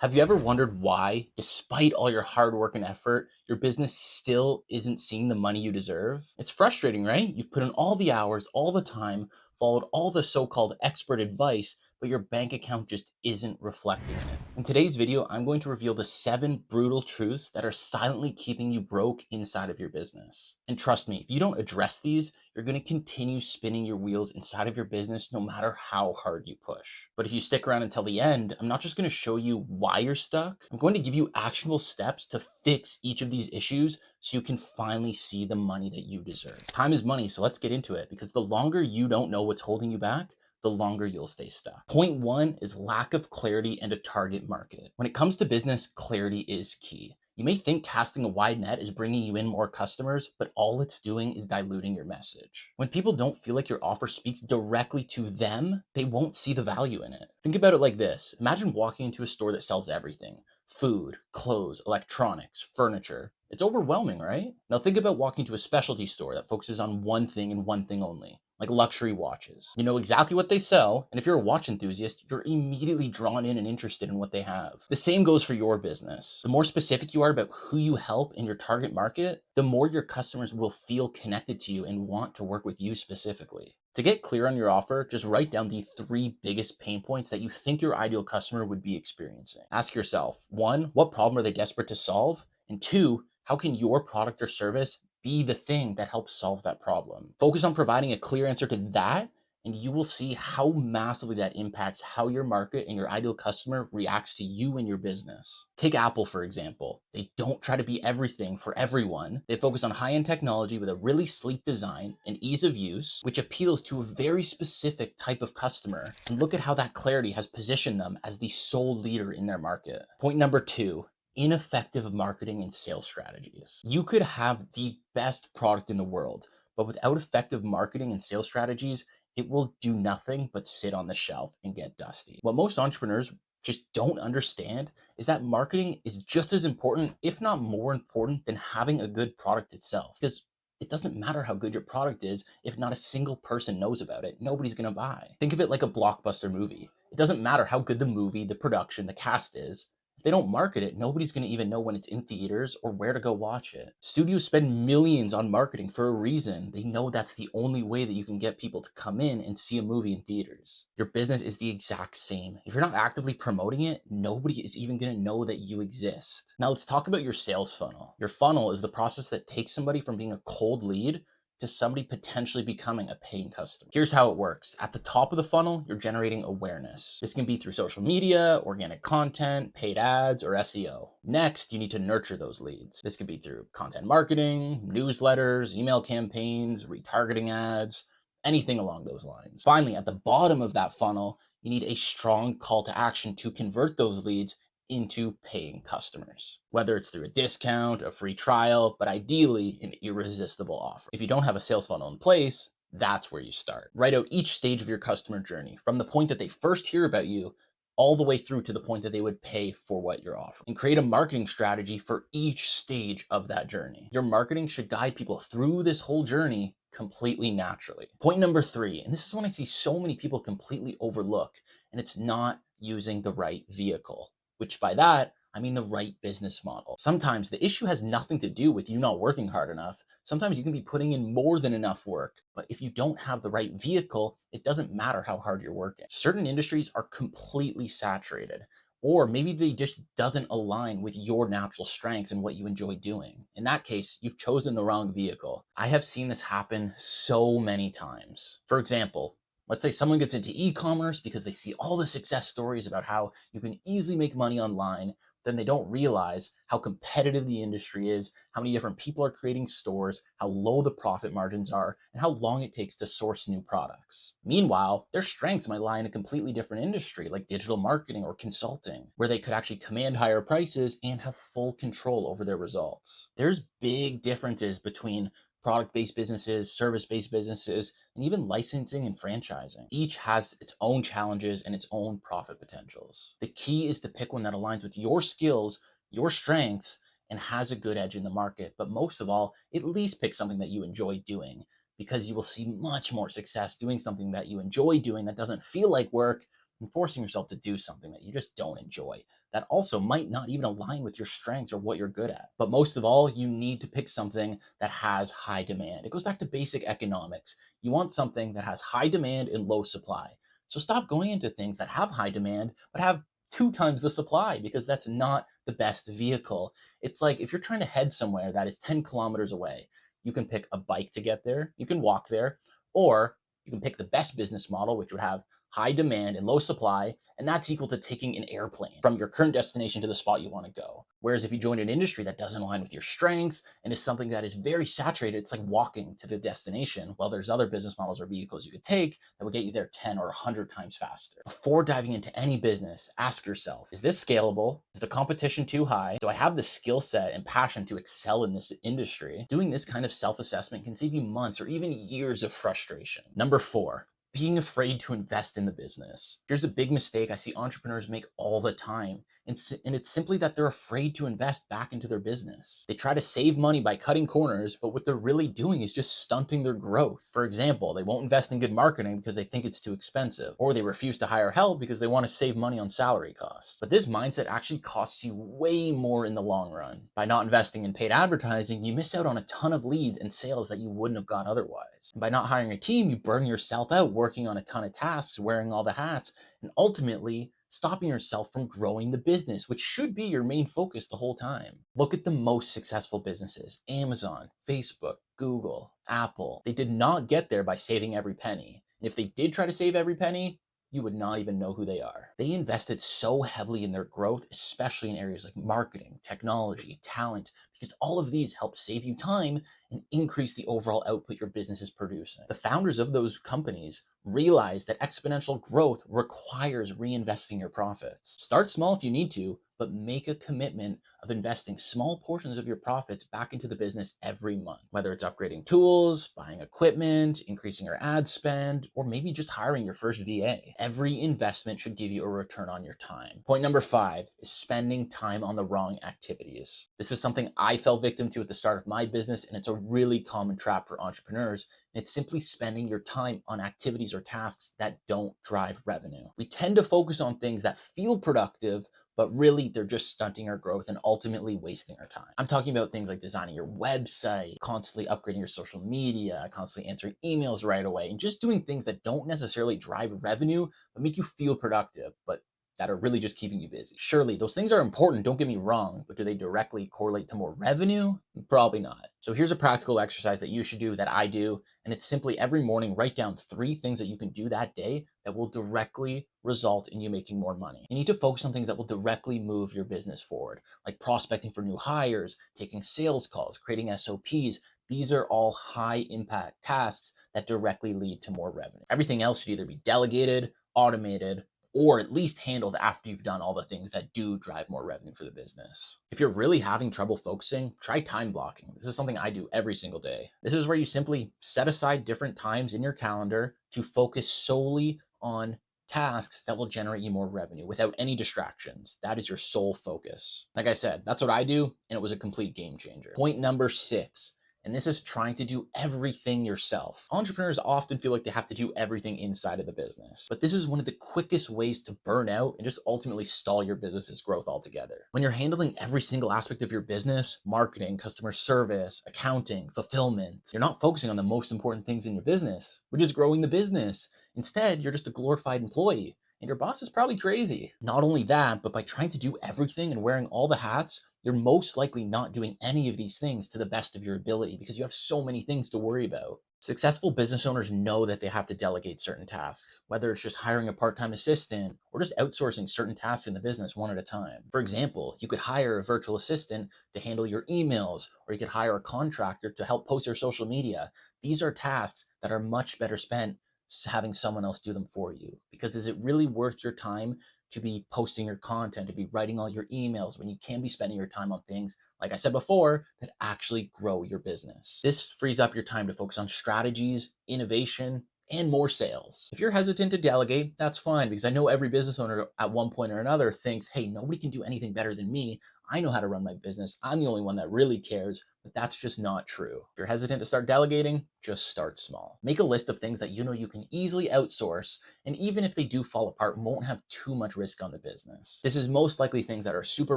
Have you ever wondered why, despite all your hard work and effort, your business still isn't seeing the money you deserve? It's frustrating, right? You've put in all the hours, all the time, followed all the so called expert advice, but your bank account just isn't reflecting it. In today's video, I'm going to reveal the 7 brutal truths that are silently keeping you broke inside of your business. And trust me, if you don't address these, you're going to continue spinning your wheels inside of your business no matter how hard you push. But if you stick around until the end, I'm not just going to show you why you're stuck. I'm going to give you actionable steps to fix each of these issues so you can finally see the money that you deserve. Time is money, so let's get into it, because the longer you don't know what's holding you back, the longer you'll stay stuck. Point one is lack of clarity and a target market. When it comes to business, clarity is key. You may think casting a wide net is bringing you in more customers, but all it's doing is diluting your message. When people don't feel like your offer speaks directly to them, they won't see the value in it. Think about it like this. Imagine walking into a store that sells everything: food, clothes, electronics, furniture. It's overwhelming, right? Now think about walking to a specialty store that focuses on one thing and one thing only, like luxury watches. You know exactly what they sell, and if you're a watch enthusiast, you're immediately drawn in and interested in what they have. The same goes for your business. The more specific you are about who you help in your target market, the more your customers will feel connected to you and want to work with you specifically. To get clear on your offer, just write down the 3 biggest pain points that you think your ideal customer would be experiencing. Ask yourself, 1, what problem are they desperate to solve? And 2, how can your product or service be the thing that helps solve that problem? Focus on providing a clear answer to that, and you will see how massively that impacts how your market and your ideal customer reacts to you and your business. Take Apple, for example. They don't try to be everything for everyone. They focus on high-end technology with a really sleek design and ease of use, which appeals to a very specific type of customer. And look at how that clarity has positioned them as the sole leader in their market. Point number 2, ineffective marketing and sales strategies. You could have the best product in the world, but without effective marketing and sales strategies, it will do nothing but sit on the shelf and get dusty. What most entrepreneurs just don't understand is that marketing is just as important, if not more important, than having a good product itself. Because it doesn't matter how good your product is if not a single person knows about it. Nobody's gonna buy. Think of it like a blockbuster movie. It doesn't matter how good the movie, the production, the cast is. If they don't market it, nobody's going to even know when it's in theaters or where to go watch it. Studios spend millions on marketing for a reason. They know that's the only way that you can get people to come in and see a movie in theaters. Your business is the exact same. If you're not actively promoting it, nobody is even going to know that you exist. Now let's talk about your sales funnel. Your funnel is the process that takes somebody from being a cold lead to somebody potentially becoming a paying customer. Here's how it works. At the top of the funnel, you're generating awareness. This can be through social media, organic content, paid ads, or SEO. Next, you need to nurture those leads. This could be through content marketing, newsletters, email campaigns, retargeting ads, anything along those lines. Finally, at the bottom of that funnel, you need a strong call to action to convert those leads into paying customers, whether it's through a discount, a free trial, but ideally an irresistible offer. If you don't have a sales funnel in place, that's where you start. Write out each stage of your customer journey, from the point that they first hear about you all the way through to the point that they would pay for what you're offering, and create a marketing strategy for each stage of that journey. Your marketing should guide people through this whole journey completely naturally. Point number 3, and this is one I see so many people completely overlook, and it's not using the right vehicle, which by that, I mean the right business model. Sometimes the issue has nothing to do with you not working hard enough. Sometimes you can be putting in more than enough work, but if you don't have the right vehicle, it doesn't matter how hard you're working. Certain industries are completely saturated, or maybe they just doesn't align with your natural strengths and what you enjoy doing. In that case, you've chosen the wrong vehicle. I have seen this happen so many times. For example, let's say someone gets into e-commerce because they see all the success stories about how you can easily make money online. Then they don't realize how competitive the industry is, how many different people are creating stores, how low the profit margins are, and how long it takes to source new products. Meanwhile, their strengths might lie in a completely different industry like digital marketing or consulting, where they could actually command higher prices and have full control over their results. There's big differences between product-based businesses, service-based businesses, and even licensing and franchising. Each has its own challenges and its own profit potentials. The key is to pick one that aligns with your skills, your strengths, and has a good edge in the market. But most of all, at least pick something that you enjoy doing, because you will see much more success doing something that you enjoy doing that doesn't feel like work, and forcing yourself to do something that you just don't enjoy. that also might not even align with your strengths or what you're good at. But most of all, you need to pick something that has high demand. It goes back to basic economics. You want something that has high demand and low supply. So stop going into things that have high demand but have 2 times the supply, because that's not the best vehicle. It's like if you're trying to head somewhere that is 10 kilometers away, you can pick a bike to get there, you can walk there, or you can pick the best business model, which would have high demand and low supply, and that's equal to taking an airplane from your current destination to the spot you want to go. Whereas if you join an industry that doesn't align with your strengths and is something that is very saturated, it's like walking to the destination. Well, there's other business models or vehicles you could take that will get you there 10 or 100 times faster. Before diving into any business, ask yourself, is this scalable? Is the competition too high? Do I have the skill set and passion to excel in this industry? Doing this kind of self-assessment can save you months or even years of frustration. Number 4, being afraid to invest in the business. Here's a big mistake I see entrepreneurs make all the time. And it's simply that they're afraid to invest back into their business. They try to save money by cutting corners, but what they're really doing is just stunting their growth. For example, they won't invest in good marketing because they think it's too expensive, or they refuse to hire help because they want to save money on salary costs. But this mindset actually costs you way more in the long run. By not investing in paid advertising, you miss out on a ton of leads and sales that you wouldn't have got otherwise. And by not hiring a team, you burn yourself out working on a ton of tasks, wearing all the hats, and ultimately stopping yourself from growing the business, which should be your main focus the whole time. Look at the most successful businesses: Amazon, Facebook, Google, Apple. They did not get there by saving every penny. And if they did try to save every penny, you would not even know who they are. They invested so heavily in their growth, especially in areas like marketing, technology, talent, because all of these help save you time and increase the overall output your business is producing. The founders of those companies realize that exponential growth requires reinvesting your profits. Start small if you need to, but make a commitment of investing small portions of your profits back into the business every month, whether it's upgrading tools, buying equipment, increasing your ad spend, or maybe just hiring your first VA. Every investment should give you a return on your time. Point number 5 is spending time on the wrong activities. This is something I fell victim to at the start of my business, and it's a really common trap for entrepreneurs. It's simply spending your time on activities or tasks that don't drive revenue. We tend to focus on things that feel productive, but really they're just stunting our growth and ultimately wasting our time. I'm talking about things like designing your website, constantly upgrading your social media, constantly answering emails right away, and just doing things that don't necessarily drive revenue, but make you feel productive, but that are really just keeping you busy. Surely those things are important, don't get me wrong, but do they directly correlate to more revenue? Probably not. So here's a practical exercise that you should do, that I do, and it's simply every morning write down 3 things that you can do that day that will directly result in you making more money. You need to focus on things that will directly move your business forward, like prospecting for new hires, taking sales calls, creating SOPs. These are all high impact tasks that directly lead to more revenue. Everything else should either be delegated, automated, or at least handled after you've done all the things that do drive more revenue for the business. If you're really having trouble focusing, try time blocking. This is something I do every single day. This is where you simply set aside different times in your calendar to focus solely on tasks that will generate you more revenue without any distractions. That is your sole focus. Like I said, that's what I do, and it was a complete game changer. Point number 6. And this is trying to do everything yourself. Entrepreneurs often feel like they have to do everything inside of the business, but this is one of the quickest ways to burn out and just ultimately stall your business's growth altogether. When you're handling every single aspect of your business, marketing, customer service, accounting, fulfillment, you're not focusing on the most important things in your business, which is growing the business. Instead, you're just a glorified employee, and your boss is probably crazy. Not only that, but by trying to do everything and wearing all the hats, you're most likely not doing any of these things to the best of your ability because you have so many things to worry about. Successful business owners know that they have to delegate certain tasks, whether it's just hiring a part-time assistant or just outsourcing certain tasks in the business one at a time. For example, you could hire a virtual assistant to handle your emails, or you could hire a contractor to help post your social media. These are tasks that are much better spent having someone else do them for you, because is it really worth your time to be posting your content, to be writing all your emails, when you can be spending your time on things, like I said before, that actually grow your business? This frees up your time to focus on strategies, innovation, and more sales. If you're hesitant to delegate, that's fine, because I know every business owner at one point or another thinks, hey, nobody can do anything better than me. I know how to run my business. I'm the only one that really cares. But that's just not true. If you're hesitant to start delegating, just start small. Make a list of things that you know you can easily outsource, and even if they do fall apart, won't have too much risk on the business. This is most likely things that are super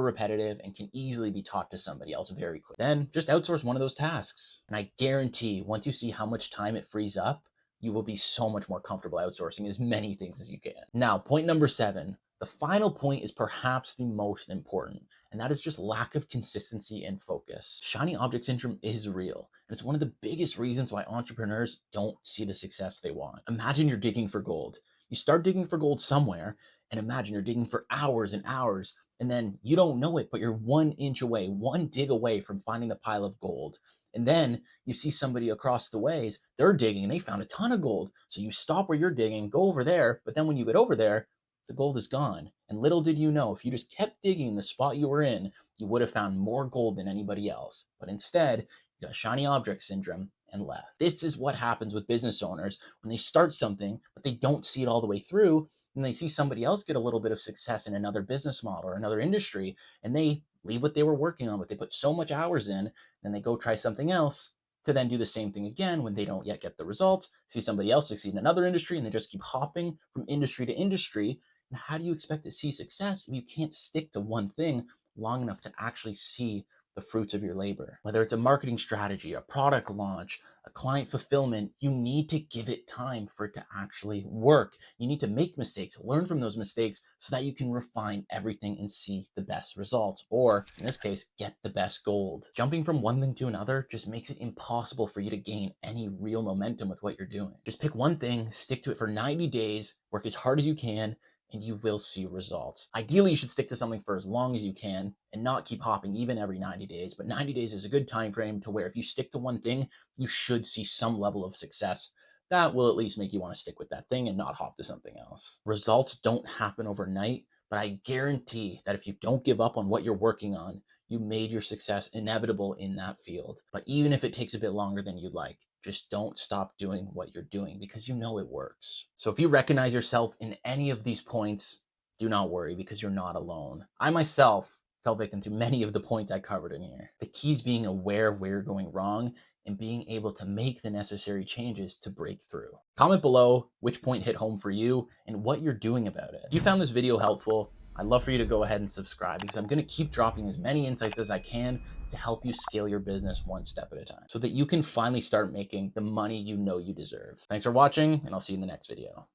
repetitive and can easily be taught to somebody else very quick. Then just outsource one of those tasks. And I guarantee once you see how much time it frees up, you will be so much more comfortable outsourcing as many things as you can. Now, point number 7. The final point is perhaps the most important, and that is just lack of consistency and focus. Shiny object syndrome is real, and it's one of the biggest reasons why entrepreneurs don't see the success they want. Imagine you're digging for gold. You start digging for gold somewhere, and imagine you're digging for hours and hours, and then you don't know it, but you're 1 inch away, one dig away from finding the pile of gold. And then you see somebody across the ways, they're digging and they found a ton of gold. So you stop where you're digging, go over there, but then when you get over there, the gold is gone. And little did you know, if you just kept digging in the spot you were in, you would have found more gold than anybody else. But instead, you got shiny object syndrome and left. This is what happens with business owners when they start something, but they don't see it all the way through. And they see somebody else get a little bit of success in another business model or another industry, and they leave what they were working on, but they put so much hours in, and they go try something else to then do the same thing again when they don't yet get the results. See somebody else succeed in another industry, and they just keep hopping from industry to industry. And how do you expect to see success if you can't stick to one thing long enough to actually see the fruits of your labor? Whether it's a marketing strategy, a product launch, a client fulfillment, you need to give it time for it to actually work. You need to make mistakes, learn from those mistakes so that you can refine everything and see the best results, or in this case, get the best gold. Jumping from one thing to another just makes it impossible for you to gain any real momentum with what you're doing. Just pick one thing, stick to it for 90 days, work as hard as you can, and you will see results. Ideally, you should stick to something for as long as you can and not keep hopping even every 90 days. But 90 days is a good time frame to where if you stick to one thing, you should see some level of success. That will at least make you want to stick with that thing and not hop to something else. Results don't happen overnight, but I guarantee that if you don't give up on what you're working on, you made your success inevitable in that field. But even if it takes a bit longer than you'd like, just don't stop doing what you're doing because you know it works. So if you recognize yourself in any of these points, do not worry because you're not alone. I myself fell victim to many of the points I covered in here. The key is being aware where you're going wrong and being able to make the necessary changes to break through. Comment below which point hit home for you and what you're doing about it. If you found this video helpful, I'd love for you to go ahead and subscribe because I'm going to keep dropping as many insights as I can to help you scale your business one step at a time so that you can finally start making the money you know you deserve. Thanks for watching, and I'll see you in the next video.